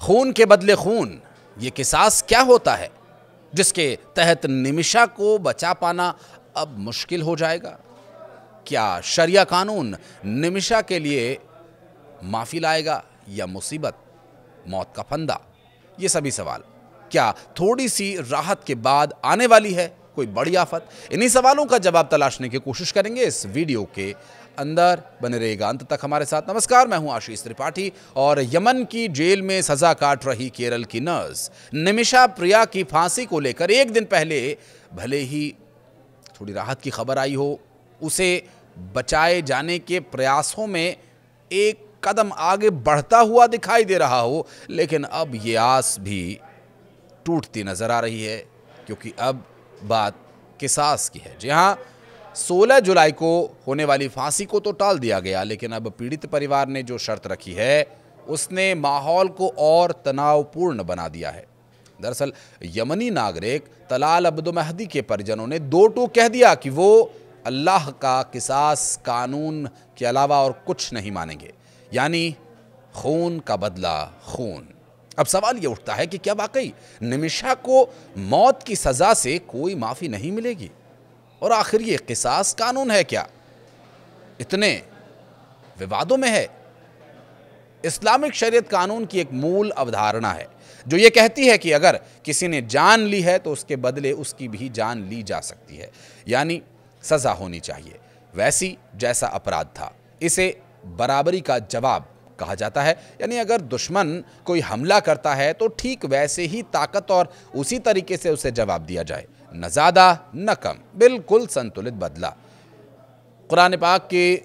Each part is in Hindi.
खून के बदले खून, ये किसास क्या होता है जिसके तहत निमिषा को बचा पाना अब मुश्किल हो जाएगा? क्या शरिया कानून निमिषा के लिए माफी लाएगा या मुसीबत, मौत का फंदा? ये सभी सवाल क्या थोड़ी सी राहत के बाद आने वाली है कोई बड़ी आफत? इन्हीं सवालों का जवाब तलाशने की कोशिश करेंगे इस वीडियो के अंदर। बने रहेगा अंत तक हमारे साथ। नमस्कार, मैं हूं आशीष त्रिपाठी और यमन की जेल में सजा काट रही केरल की नर्स निमिषा प्रिया की फांसी को लेकर एक दिन पहले भले ही थोड़ी राहत की खबर आई हो, उसे बचाए जाने के प्रयासों में एक कदम आगे बढ़ता हुआ दिखाई दे रहा हो, लेकिन अब ये आस भी टूटती नजर आ रही है, क्योंकि अब बात किसास की है। जी हां, 16 जुलाई को होने वाली फांसी को तो टाल दिया गया, लेकिन अब पीड़ित परिवार ने जो शर्त रखी है उसने माहौल को और तनावपूर्ण बना दिया है। दरअसल यमनी नागरिक तलाल अब्दो मेहदी के परिजनों ने दो टूक कह दिया कि वो अल्लाह का किसास कानून के अलावा और कुछ नहीं मानेंगे, यानी खून का बदला खून। अब सवाल ये उठता है कि क्या वाकई निमिषा को मौत की सजा से कोई माफी नहीं मिलेगी? और आखिर ये किसास कानून है क्या? इतने विवादों में है। इस्लामिक शरीयत कानून की एक मूल अवधारणा है जो ये कहती है कि अगर किसी ने जान ली है तो उसके बदले उसकी भी जान ली जा सकती है, यानी सजा होनी चाहिए वैसी जैसा अपराध था। इसे बराबरी का जवाब कहा जाता है, यानी अगर दुश्मन कोई हमला करता है तो ठीक वैसे ही ताकत और उसी तरीके से उसे जवाब दिया जाए, न ज़्यादा न कम, बिल्कुल संतुलित बदला। कुरान पाक के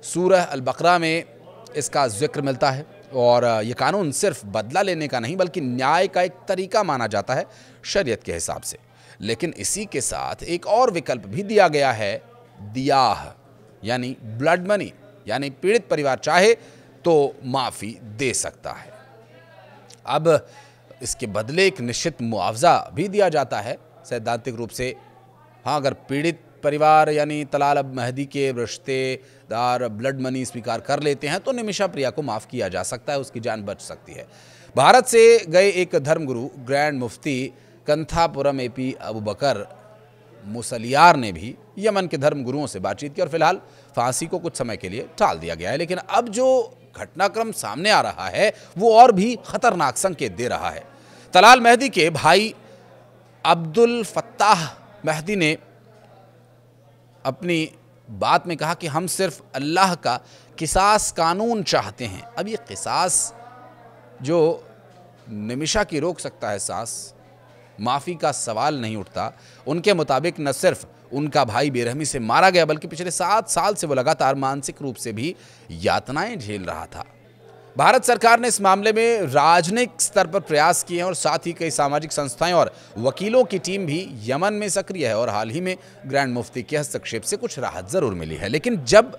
सूरह अल-बकरा में इसका जिक्र मिलता है और ये कानून सिर्फ बदला लेने का नहीं बल्कि न्याय का एक तरीका माना जाता है शरीयत के हिसाब से। लेकिन इसी के साथ एक और विकल्प भी दिया गया है, दियाह यानी ब्लड मनी, यानी पीड़ित परिवार चाहे तो माफ़ी दे सकता है। अब इसके बदले एक निश्चित मुआवजा भी दिया जाता है सैद्धांतिक रूप से। हाँ, अगर पीड़ित परिवार यानी तलाल अब मेहदी के रिश्तेदार ब्लड मनी स्वीकार कर लेते हैं तो निमिषा प्रिया को माफ़ किया जा सकता है, उसकी जान बच सकती है। भारत से गए एक धर्मगुरु ग्रैंड मुफ्ती कंथापुरम एपी अबू बकर मुसलियार ने भी यमन के धर्मगुरुओं से बातचीत की और फिलहाल फांसी को कुछ समय के लिए टाल दिया गया है। लेकिन अब जो घटनाक्रम सामने आ रहा है वो और भी खतरनाक संकेत दे रहा है। तलाल मेहदी के भाई अब्दुल फत्ताह मेहदी ने अपनी बात में कहा कि हम सिर्फ अल्लाह का किसास कानून चाहते हैं। अब ये किसास जो निमिषा की रोक सकता है सांस, माफ़ी का सवाल नहीं उठता। उनके मुताबिक न सिर्फ उनका भाई बेरहमी से मारा गया बल्कि पिछले 7 साल से वो लगातार मानसिक रूप से भी यातनाएं झेल रहा था। भारत सरकार ने इस मामले में राजनयिक स्तर पर प्रयास किए हैं और साथ ही कई सामाजिक संस्थाएं और वकीलों की टीम भी यमन में सक्रिय है और हाल ही में ग्रैंड मुफ्ती के हस्तक्षेप से कुछ राहत जरूर मिली है। लेकिन जब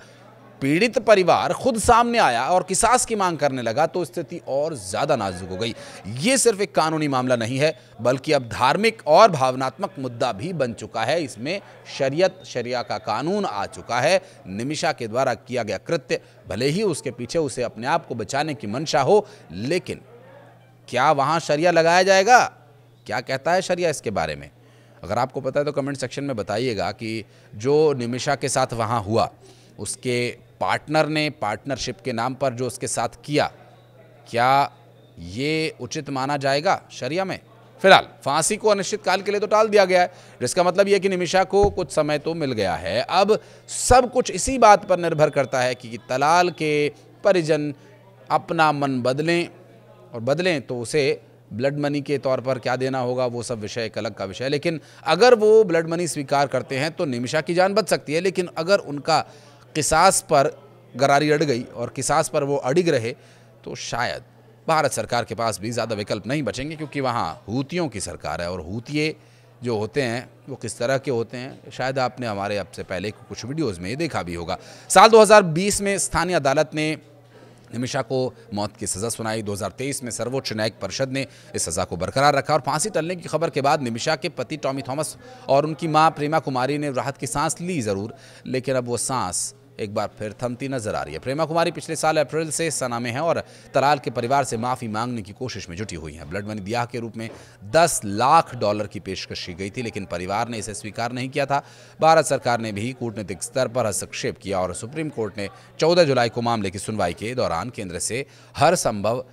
पीड़ित परिवार खुद सामने आया और किसास की मांग करने लगा तो स्थिति और ज्यादा नाजुक हो गई। ये सिर्फ एक कानूनी मामला नहीं है बल्कि अब धार्मिक और भावनात्मक मुद्दा भी बन चुका है। इसमें शरिया का कानून आ चुका है। निमिषा के द्वारा किया गया कृत्य, भले ही उसके पीछे उसे अपने आप को बचाने की मंशा हो, लेकिन क्या वहां शरिया लगाया जाएगा? क्या कहता है शरिया इसके बारे में? अगर आपको पता है तो कमेंट सेक्शन में बताइएगा कि जो निमिषा के साथ वहां हुआ, उसके पार्टनर ने पार्टनरशिप के नाम पर जो उसके साथ किया, क्या ये उचित माना जाएगा शरिया में? फिलहाल फांसी को अनिश्चित काल के लिए तो टाल दिया गया है, जिसका मतलब यह कि निमिषा को कुछ समय तो मिल गया है। अब सब कुछ इसी बात पर निर्भर करता है कि तलाल के परिजन अपना मन बदलें, और बदलें तो उसे ब्लड मनी के तौर पर क्या देना होगा वो सब विषय एक अलग का विषय है। लेकिन अगर वो ब्लड मनी स्वीकार करते हैं तो निमिषा की जान बच सकती है। लेकिन अगर उनका किसास पर गरारी अड़ गई और किसास पर वो अड़िग रहे तो शायद भारत सरकार के पास भी ज़्यादा विकल्प नहीं बचेंगे, क्योंकि वहाँ हूतियों की सरकार है और हूतिये जो होते हैं वो किस तरह के होते हैं शायद आपने हमारे अब से पहले कुछ वीडियोज़ में देखा भी होगा। साल 2020 में स्थानीय अदालत ने निमिषा को मौत की सज़ा सुनाई। 2023 में सर्वोच्च न्यायिक परिषद ने इस सज़ा को बरकरार रखा और फांसी टलने की खबर के बाद निमिषा के पति टॉमी थॉमस और उनकी मां प्रेमा कुमारी ने राहत की सांस ली ज़रूर, लेकिन अब वो सांस एक बार फिर थमती नजर आ रही है। प्रेमा कुमारी पिछले साल अप्रैल से सना में है और तलाल के परिवार से माफी मांगने की कोशिश में जुटी हुई हैं। ब्लड मनी ब्याह के रूप में $10 लाख की पेशकश की गई थी, लेकिन परिवार ने इसे स्वीकार नहीं किया था। भारत सरकार ने भी कूटनीतिक स्तर पर हस्तक्षेप किया और सुप्रीम कोर्ट ने 14 जुलाई को मामले की सुनवाई के दौरान केंद्र से हर संभव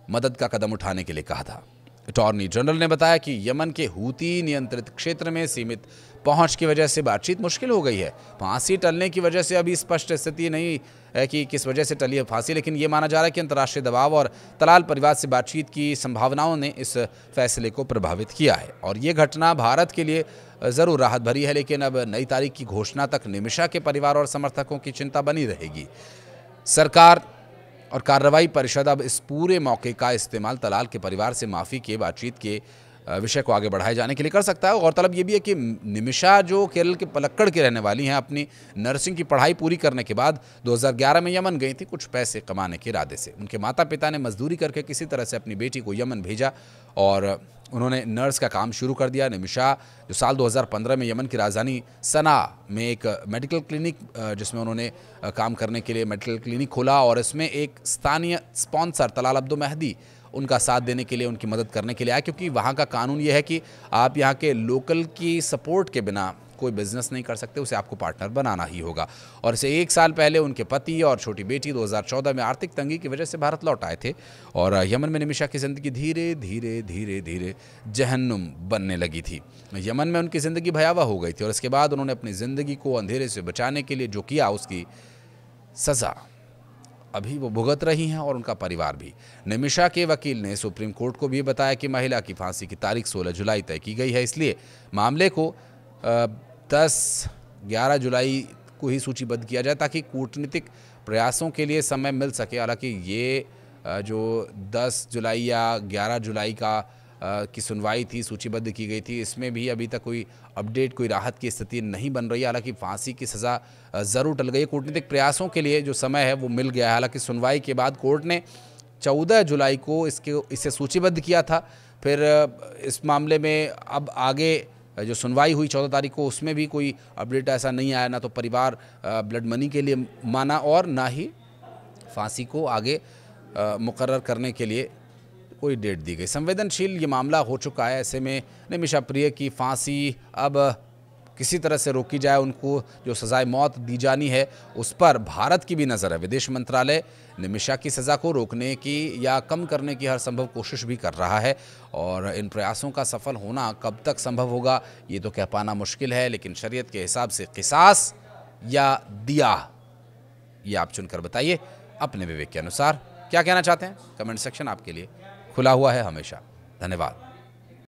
मदद का कदम उठाने के लिए कहा था। अटॉर्नी जनरल ने बताया कि यमन के हूती नियंत्रित क्षेत्र में सीमित पहुंच की वजह से बातचीत मुश्किल हो गई है। फांसी टलने की वजह से अभी स्पष्ट स्थिति नहीं है कि किस वजह से टली है फांसी, लेकिन ये माना जा रहा है कि अंतर्राष्ट्रीय दबाव और तलाल परिवार से बातचीत की संभावनाओं ने इस फैसले को प्रभावित किया है। और ये घटना भारत के लिए ज़रूर राहत भरी है, लेकिन अब नई तारीख की घोषणा तक निमिषा के परिवार और समर्थकों की चिंता बनी रहेगी। सरकार और कार्रवाई परिषद अब इस पूरे मौके का इस्तेमाल तलाल के परिवार से माफ़ी के बातचीत के विषय को आगे बढ़ाए जाने के लिए कर सकता है। गौरतलब ये भी है कि निमिषा जो केरल के पलक्कड़ की रहने वाली हैं, अपनी नर्सिंग की पढ़ाई पूरी करने के बाद 2011 में यमन गई थी कुछ पैसे कमाने के इरादे से। उनके माता पिता ने मजदूरी करके किसी तरह से अपनी बेटी को यमन भेजा और उन्होंने नर्स का काम शुरू कर दिया। निमिषा जो साल 2015 में यमन की राजधानी सना में एक मेडिकल क्लिनिक जिसमें उन्होंने काम करने के लिए मेडिकल क्लिनिक खोला और इसमें एक स्थानीय स्पॉन्सर तलाल अब्दो मेहदी उनका साथ देने के लिए, उनकी मदद करने के लिए आया, क्योंकि वहाँ का कानून ये है कि आप यहाँ के लोकल की सपोर्ट के बिना कोई बिजनेस नहीं कर सकते, उसे आपको पार्टनर बनाना ही होगा। और इसे 1 साल पहले उनके पति और छोटी बेटी 2014 में आर्थिक तंगी की वजह से भारत लौट आए थे और यमन में निमिषा की ज़िंदगी धीरे धीरे धीरे धीरे जहन्नुम बनने लगी थी। यमन में उनकी ज़िंदगी भयावह हो गई थी और इसके बाद उन्होंने अपनी ज़िंदगी को अंधेरे से बचाने के लिए जो किया, उसकी सज़ा अभी वो भुगत रही हैं और उनका परिवार भी। निमिषा के वकील ने सुप्रीम कोर्ट को भी बताया कि महिला की फांसी की तारीख 16 जुलाई तय की गई है, इसलिए मामले को 10-11 जुलाई को ही सूचीबद्ध किया जाए ताकि कूटनीतिक प्रयासों के लिए समय मिल सके। हालांकि ये जो 10 जुलाई या 11 जुलाई की सुनवाई थी, सूचीबद्ध की गई थी, इसमें भी अभी तक कोई अपडेट, कोई राहत की स्थिति नहीं बन रही है। हालांकि फांसी की सज़ा ज़रूर टल गई है। कूटनीतिक प्रयासों के लिए जो समय है वो मिल गया है। हालांकि सुनवाई के बाद कोर्ट ने 14 जुलाई को इसे सूचीबद्ध किया था। फिर इस मामले में अब आगे जो सुनवाई हुई 14 तारीख को, उसमें भी कोई अपडेट ऐसा नहीं आया। ना तो परिवार ब्लड मनी के लिए माना और ना ही फांसी को आगे मुकर्रर करने के लिए कोई डेट दी गई। संवेदनशील ये मामला हो चुका है। ऐसे में निमिषा प्रिय की फांसी अब किसी तरह से रोकी जाए, उनको जो सज़ाए मौत दी जानी है उस पर भारत की भी नज़र है। विदेश मंत्रालय निमिषा की सज़ा को रोकने की या कम करने की हर संभव कोशिश भी कर रहा है और इन प्रयासों का सफल होना कब तक संभव होगा ये तो कह पाना मुश्किल है, लेकिन शरीयत के हिसाब से किसास या दिया, ये आप चुनकर बताइए अपने विवेक के अनुसार। क्या कहना चाहते हैं? कमेंट सेक्शन आपके लिए खुला हुआ है हमेशा। धन्यवाद।